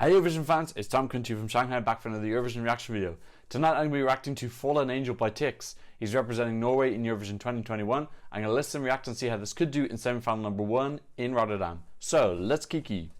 Hey Eurovision fans, it's Tom Kuntu from Shanghai back for another Eurovision reaction video. Tonight I'm going to be reacting to Fallen Angel by Tix. He's representing Norway in Eurovision 2021. I'm going to listen, react and see how this could do in semi-final number 1 in Rotterdam. So, let's kiki.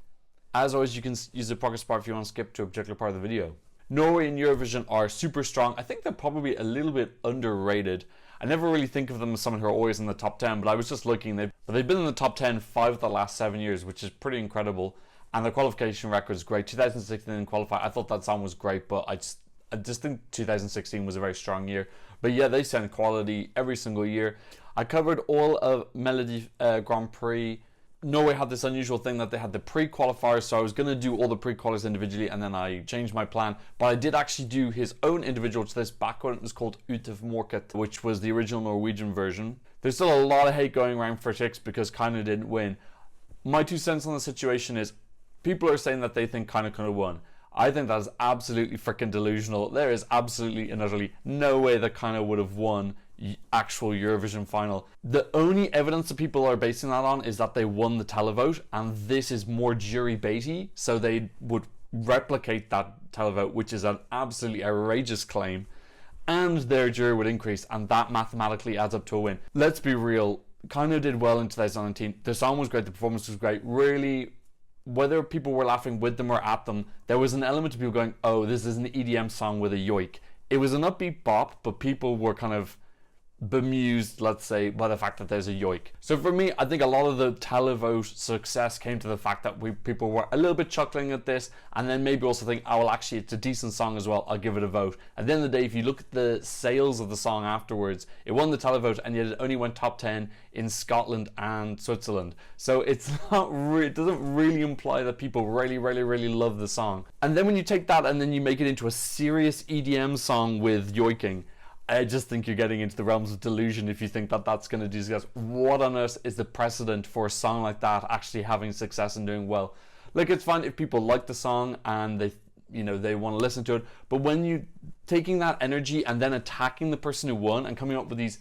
As always, you can use the progress bar if you want to skip to a particular part of the video. Norway in Eurovision are super strong. I think they're probably a little bit underrated. I never really think of them as someone who are always in the top 10, but I was just looking. They've been in the top 10 5 of the last 7 years, which is pretty incredible. And the qualification record is great. 2016 in qualify, I thought that song was great, but I just think 2016 was a very strong year. But yeah, they send quality every single year. I covered all of Melody Grand Prix. Norway had this unusual thing that they had the pre-qualifiers, so I was going to do all the pre-qualifiers individually, and then I changed my plan. But I did actually do his own individual to this back when it was called Ut of Morket, which was the original Norwegian version. There's still a lot of hate going around for Tix because Kinda didn't win. My 2 cents on the situation is, people are saying that they think Kinda could have won. I think that is absolutely freaking delusional. There is absolutely and utterly no way that Kinda would have won actual Eurovision final. The only evidence that people are basing that on is that they won the televote, and this is more jury baity, so they would replicate that televote, which is an absolutely outrageous claim, and their jury would increase, and that mathematically adds up to a win. Let's be real, Kinda did well in 2019. The song was great, the performance was great. Really, whether people were laughing with them or at them, there was an element of people going, oh, this is an EDM song with a yoik. It was an upbeat bop, but people were kind of bemused, let's say, by the fact that there's a yoik. So for me, I think a lot of the televote success came to the fact that people were a little bit chuckling at this, and then maybe also think, oh well, actually it's a decent song as well, I'll give it a vote. At the end of the day, if you look at the sales of the song afterwards, it won the televote, and yet it only went top 10 in Scotland and Switzerland. So it's not it doesn't really imply that people really love the song. And then when you take that and then you make it into a serious EDM song with yoiking, I just think you're getting into the realms of delusion if you think that that's going to do success. What on earth is the precedent for a song like that actually having success and doing well? Like, it's fine if people like the song and they want to listen to it, but when you taking that energy and then attacking the person who won and coming up with these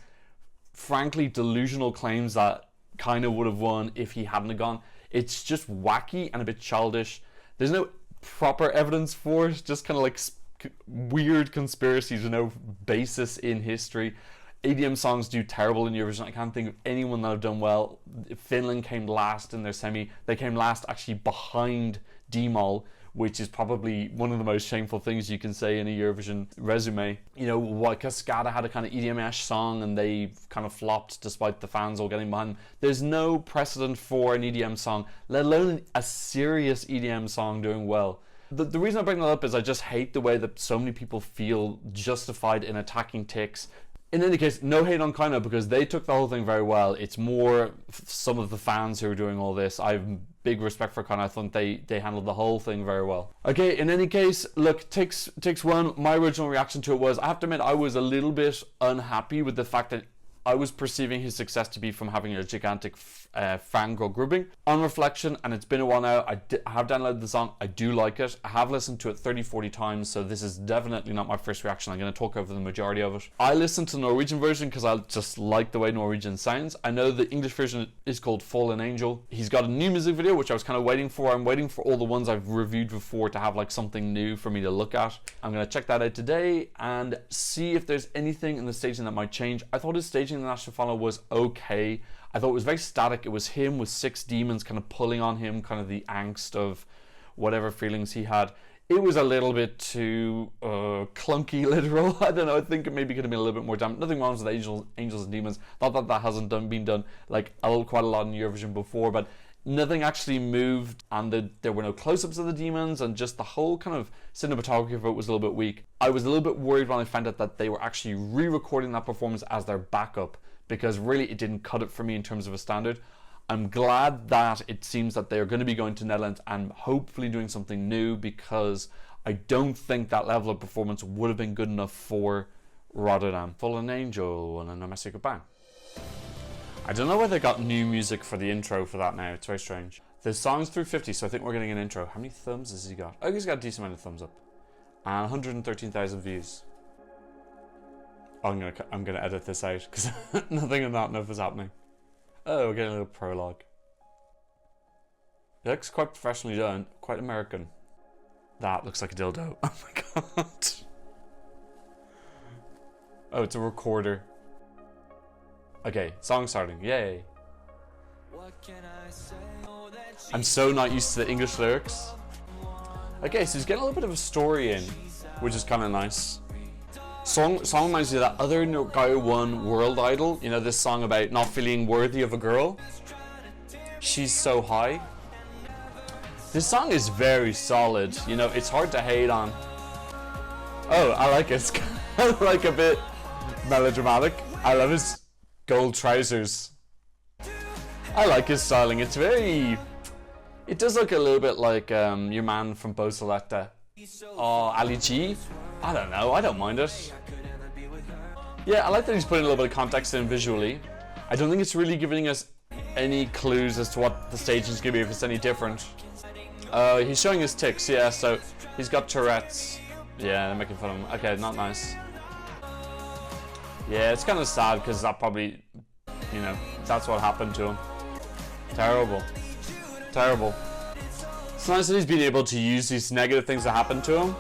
frankly delusional claims that Kinda would have won if he hadn't have gone, it's just wacky and a bit childish. There's no proper evidence for it, just kind of like weird conspiracies with no basis in history. EDM songs do terrible in Eurovision. I can't think of anyone that have done well. Finland came last in their semi. They came last actually behind D-Moll, which is probably one of the most shameful things you can say in a Eurovision resume. You know, Cascada had a kind of EDM-ish song and they kind of flopped despite the fans all getting behind them. There's no precedent for an EDM song, let alone a serious EDM song doing well. The reason I bring that up is I just hate the way that so many people feel justified in attacking Tix. In any case, no hate on Kinda because they took the whole thing very well. It's more some of the fans who are doing all this. I have big respect for Kinda. I think they handled the whole thing very well. Okay, in any case, look, Tix won. My original reaction to it was, I have to admit, I was a little bit unhappy with the fact that I was perceiving his success to be from having a gigantic fangirl. On reflection, and it's been a while now, I have downloaded the song, I do like it. I have listened to it 30-40 times, so this is definitely not my first reaction. I'm going to talk over the majority of it. I listened to the Norwegian version because I just like the way Norwegian sounds. I know the English version is called Fallen Angel. He's got a new music video, which I was kind of waiting for. I'm waiting for all the ones I've reviewed before to have like something new for me to look at. I'm going to check that out today and see if there's anything in the staging that might change. I thought his staging in the national final was okay. I thought it was very static. It was him with 6 demons kind of pulling on him, kind of the angst of whatever feelings he had. It was a little bit too clunky, literal. I don't know, I think it maybe could have been a little bit more damn. Nothing wrong with angels and demons. Not that that hasn't been done like quite a lot in Eurovision before, but nothing actually moved, and there were no close-ups of the demons, and just the whole kind of cinematography of it was a little bit weak. I was a little bit worried when I found out that they were actually re-recording that performance as their backup, because really it didn't cut it for me in terms of a standard. I'm glad that it seems that they're going to be going to Netherlands and hopefully doing something new, because I don't think that level of performance would have been good enough for Rotterdam. Fallen Angel and a Mexico bang. I don't know why they got new music for the intro for that now. It's very strange. The song's through 50, so I think we're getting an intro. How many thumbs has he got? Oh, he's got a decent amount of thumbs up. And 113,000 views. Oh, I'm gonna edit this out because nothing in that enough is happening. Oh, we're getting a little prologue. It looks quite professionally done, quite American. That looks like a dildo. Oh my god. Oh, it's a recorder. Okay, song starting. Yay. I'm so not used to the English lyrics. Okay, so he's getting a little bit of a story in, which is kind of nice. Song reminds me of that other guy who won World Idol. You know, this song about not feeling worthy of a girl. She's so high. This song is very solid. You know, it's hard to hate on. Oh, I like it. It's kind of like a bit melodramatic. I love his gold trousers. I like his styling. It's very... It does look a little bit like your man from Bo Selecta. Oh, Ali G? I don't know. I don't mind it. Yeah, I like that he's putting a little bit of context in visually. I don't think it's really giving us any clues as to what the staging is going to be, if it's any different. He's showing his tics, yeah, so he's got Tourette's. Yeah, they're making fun of him. Okay, not nice. Yeah, it's kind of sad because that probably, you know, that's what happened to him. Terrible. Terrible. It's nice that he's been able to use these negative things that happened to him,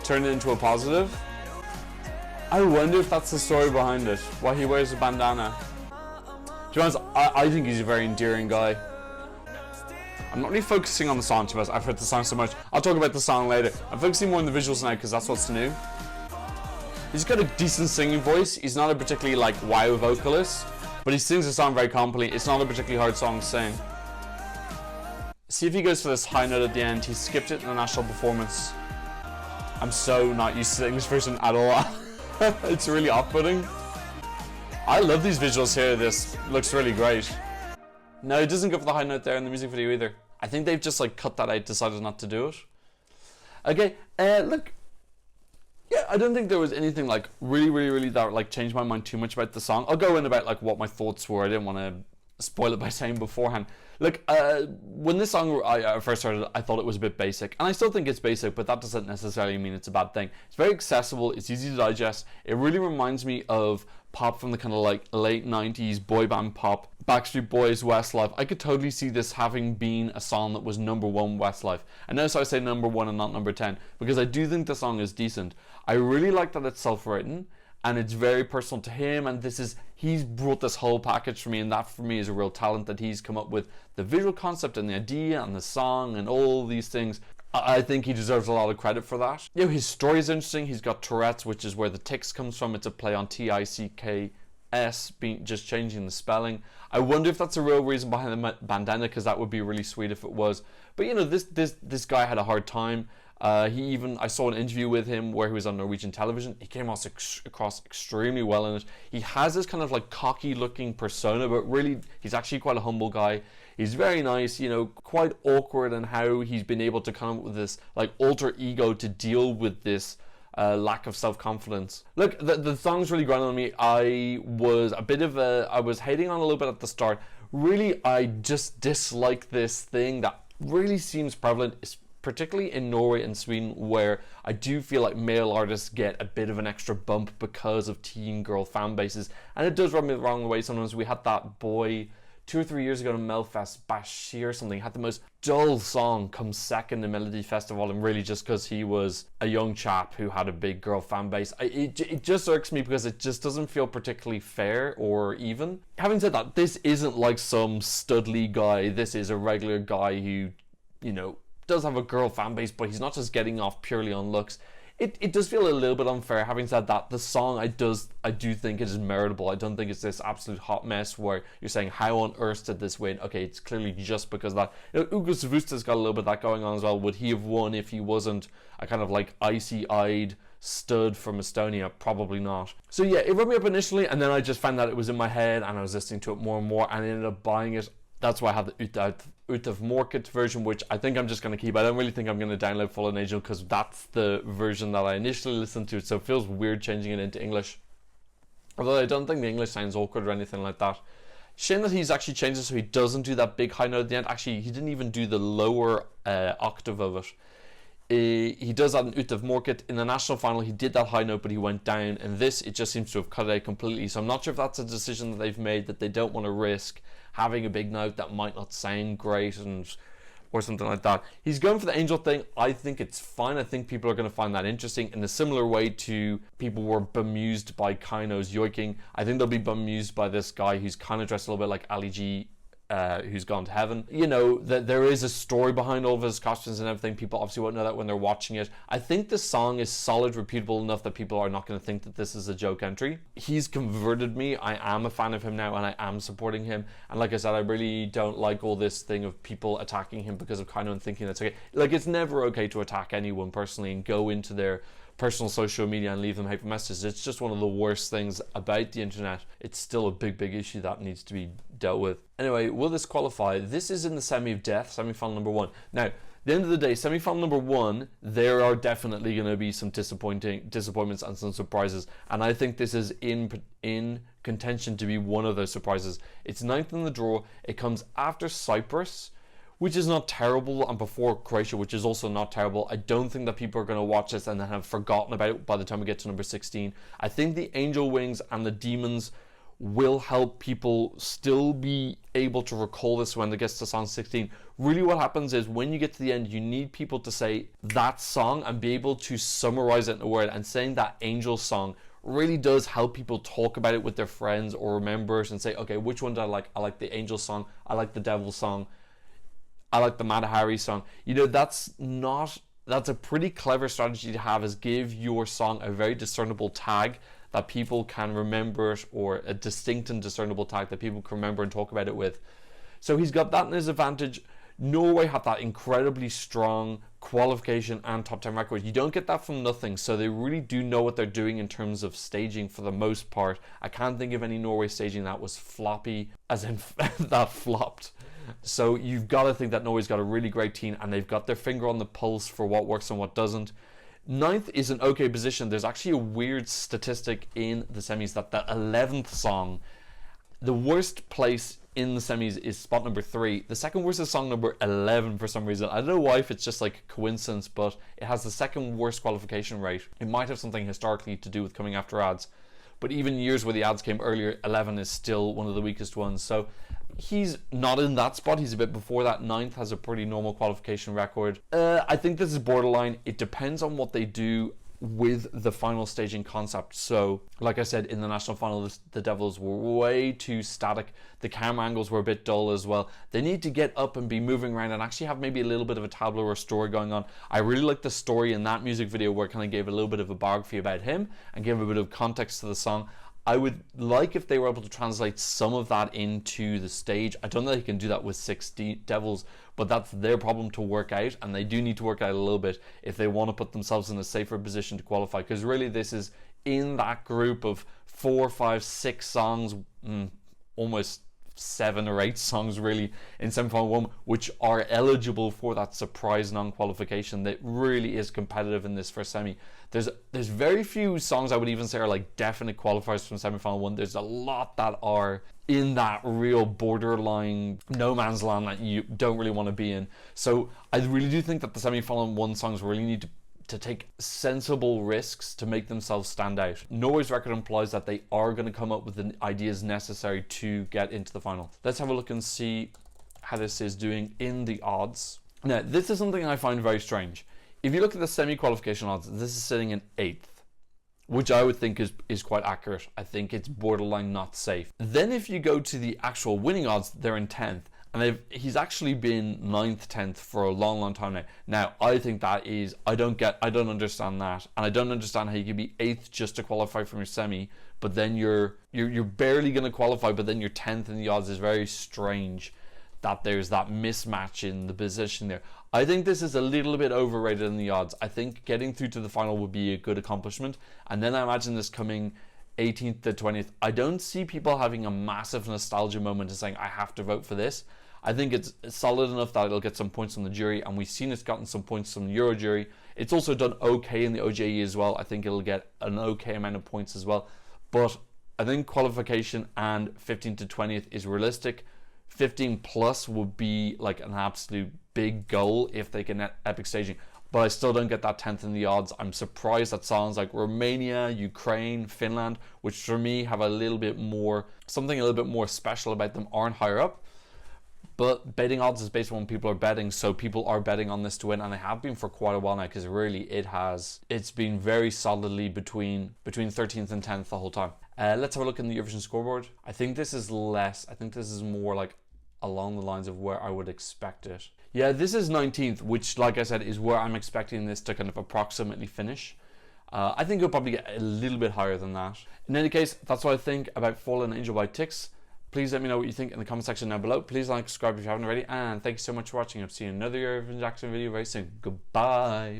turn it into a positive. I wonder if that's the story behind it, why he wears a bandana. To be honest, I think he's a very endearing guy. I'm not really focusing on the song too much. I've heard the song so much. I'll talk about the song later. I'm focusing more on the visuals now because that's what's new. He's got a decent singing voice. He's not a particularly like wow vocalist, but he sings the song very confidently. It's not a particularly hard song to sing. See if he goes for this high note at the end. He skipped it in the national performance. I'm so not used to the English version at all. It's really off-putting. I love these visuals here. This looks really great. No, it doesn't go for the high note there in the music video either. I think they've just like cut that out, decided not to do it. Okay, look. Yeah, I don't think there was anything like really that like changed my mind too much about the song. I'll go in about like what my thoughts were. I didn't want to spoil it by saying beforehand. Look, when this song I first started, I thought it was a bit basic, and I still think it's basic, but that doesn't necessarily mean it's a bad thing. It's very accessible. It's easy to digest. It really reminds me of pop from the kind of like late 90s boy band pop, Backstreet Boys, Westlife. I could totally see this having been a song that was number one Westlife. And notice I say number one and not number 10, because I do think the song is decent. I really like that it's self-written and it's very personal to him, and he's brought this whole package for me, and that for me is a real talent, that he's come up with the visual concept and the idea and the song and all these things. I think he deserves a lot of credit for that. You know, his story is interesting. He's got Tourette's, which is where the tics comes from. It's a play on T-I-C-K-S, just changing the spelling. I wonder if that's a real reason behind the bandana, because that would be really sweet if it was. But you know, this guy had a hard time. I saw an interview with him where he was on Norwegian television. He came across extremely well in it. He has this kind of like cocky looking persona, but really he's actually quite a humble guy. He's very nice, you know, quite awkward in how he's been able to come up with this like alter ego to deal with this lack of self-confidence. Look, the song's really grown on me. I was hating on a little bit at the start. Really, I just dislike this thing that really seems prevalent, particularly in Norway and Sweden, where I do feel like male artists get a bit of an extra bump because of teen girl fan bases. And it does rub me the wrong way sometimes. We had that boy 2 or 3 years ago in Melfest, Bashir or something, had the most dull song come second in Melody Festival, and really just because he was a young chap who had a big girl fan base. It just irks me because it just doesn't feel particularly fair or even. Having said that, this isn't like some studly guy. This is a regular guy who, you know, does have a girl fan base, but he's not just getting off purely on looks. It does feel a little bit unfair. Having said that, the song I do think it is meritable. I don't think it's this absolute hot mess where you're saying, how on earth did this win? Okay, it's clearly just because of that. You know, Ugo Savusta's got a little bit of that going on as well. Would he have won if he wasn't a kind of like icy-eyed stud from Estonia? Probably not. So yeah, it rubbed me up initially, and then I just found that it was in my head, and I was listening to it more and more, and I ended up buying it. That's why I have the Ut of Morkit version, which I think I'm just going to keep. I don't really think I'm going to download Fallen Angel because that's the version that I initially listened to, so it feels weird changing it into English. Although I don't think the English sounds awkward or anything like that. Shame that he's actually changed it so he doesn't do that big high note at the end. Actually, he didn't even do the lower octave of it. He does that in Ut of Morkit. In the national final, he did that high note, but he went down. And this, it just seems to have cut it out completely. So I'm not sure if that's a decision that they've made, that they don't want to risk having a big note that might not sound great and or something like that. He's going for the angel thing. I think it's fine. I think people are going to find that interesting in a similar way to people were bemused by Kaino's yoiking. I think they'll be bemused by this guy who's kind of dressed a little bit like Ali G, who's gone to heaven. You know, that there is a story behind all of his costumes and everything. People obviously won't know that when they're watching it. I think the song is solid, reputable enough that people are not going to think that this is a joke entry. He's converted me. I am a fan of him now, and I am supporting him. And like I said, I really don't like all this thing of people attacking him because of Kaino and thinking that's okay. Like, it's never okay to attack anyone personally and go into their personal social media and leave them hateful messages. It's just one of the worst things about the internet. It's still a big issue that needs to be dealt with. Anyway, will this qualify? This is in the semi of death, semi-final number 1. Now, at the end of the day, semi-final number 1, there are definitely going to be some disappointments and some surprises, and I think this is in contention to be one of those surprises. It's 9th in the draw. It comes after Cyprus, which is not terrible, and before Croatia, which is also not terrible. I don't think that people are going to watch this and then have forgotten about it by the time we get to number 16. I think the Angel Wings and the Demons will help people still be able to recall this when it gets to song 16. Really what happens is when you get to the end, you need people to say that song and be able to summarize it in a word, and saying that Angel song really does help people talk about it with their friends or remember it and say, okay, which one do I like? I like the Angel song, I like the Devil song, I like the Mata Hari song. You know, that's a pretty clever strategy to have, is give your song a very discernible tag that people can remember it, or a distinct and discernible tag that people can remember and talk about it with. So he's got that in his advantage. Norway have that incredibly strong qualification and top 10 record. You don't get that from nothing, so they really do know what they're doing in terms of staging for the most part. I can't think of any Norway staging that was floppy, as in that flopped. So you've got to think that Norway's got a really great team, and they've got their finger on the pulse for what works and what doesn't. 9th is an okay position. There's actually a weird statistic in the semis that the 11th song, the worst place in the semis is spot number 3. The second worst is song number 11 for some reason. I don't know why, if it's just like coincidence, but it has the second worst qualification rate. It might have something historically to do with coming after ads, but even years where the ads came earlier, 11 is still one of the weakest ones. So he's not in that spot. He's a bit before that. 9th has a pretty normal qualification record. I think this is borderline. It depends on what they do with the final staging concept. So like I said, in the national final, the Devils were way too static. The camera angles were a bit dull as well. They need to get up and be moving around and actually have maybe a little bit of a tableau or story going on. I really like the story in that music video where it kind of gave a little bit of a biography about him and gave a bit of context to the song. I would like if they were able to translate some of that into the stage. I don't know if they can do that with 16 Devils, but that's their problem to work out, and they do need to work out a little bit if they want to put themselves in a safer position to qualify, because really this is in that group of 4, 5, 6 songs, almost 7 or 8 songs really in semi-final 1, which are eligible for that surprise non-qualification that really is competitive in this first semi. There's very few songs I would even say are like definite qualifiers from semi-final 1. There's a lot that are in that real borderline no man's land that you don't really want to be in. So I really do think that the semi-final 1 songs really need to take sensible risks to make themselves stand out. Norway's record implies that they are going to come up with the ideas necessary to get into the final. Let's have a look and see how this is doing in the odds. Now, this is something I find very strange. If you look at the semi-qualification odds, this is sitting in 8th, which I would think is quite accurate. I think it's borderline not safe. Then if you go to the actual winning odds, they're in 10th. And he's actually been 9th, 10th for a long time now. Now, I think that is, I don't understand that. And I don't understand how you can be 8th just to qualify from your semi, but then you're barely going to qualify, but then you're 10th in the odds. Is very strange that there's that mismatch in the position there. I think this is a little bit overrated in the odds. I think getting through to the final would be a good accomplishment. And then I imagine this coming 18th to 20th. I don't see people having a massive nostalgia moment and saying, I have to vote for this. I think it's solid enough that it'll get some points from the jury, and we've seen it's gotten some points from the Euro jury. It's also done okay in the OJE as well. I think it'll get an okay amount of points as well. But I think qualification and 15th to 20th is realistic. 15 plus would be like an absolute big goal if they can epic staging. But I still don't get that 10th in the odds. I'm surprised that songs like Romania, Ukraine, Finland, which for me have something a little bit more special about them, aren't higher up. But betting odds is based on when people are betting, so people are betting on this to win, and they have been for quite a while now, because really it's been very solidly between 13th and 10th the whole time. Let's have a look in the Eurovision scoreboard. I think this is less. I think this is more like along the lines of where I would expect it. Yeah, this is 19th, which, like I said, is where I'm expecting this to kind of approximately finish. I think it'll probably get a little bit higher than that. In any case, that's what I think about Fallen Angel by Tix. Please let me know what you think in the comment section down below. Please like, subscribe if you haven't already, and thank you so much for watching. I'll see you in another Eurovision reaction video very soon. Goodbye.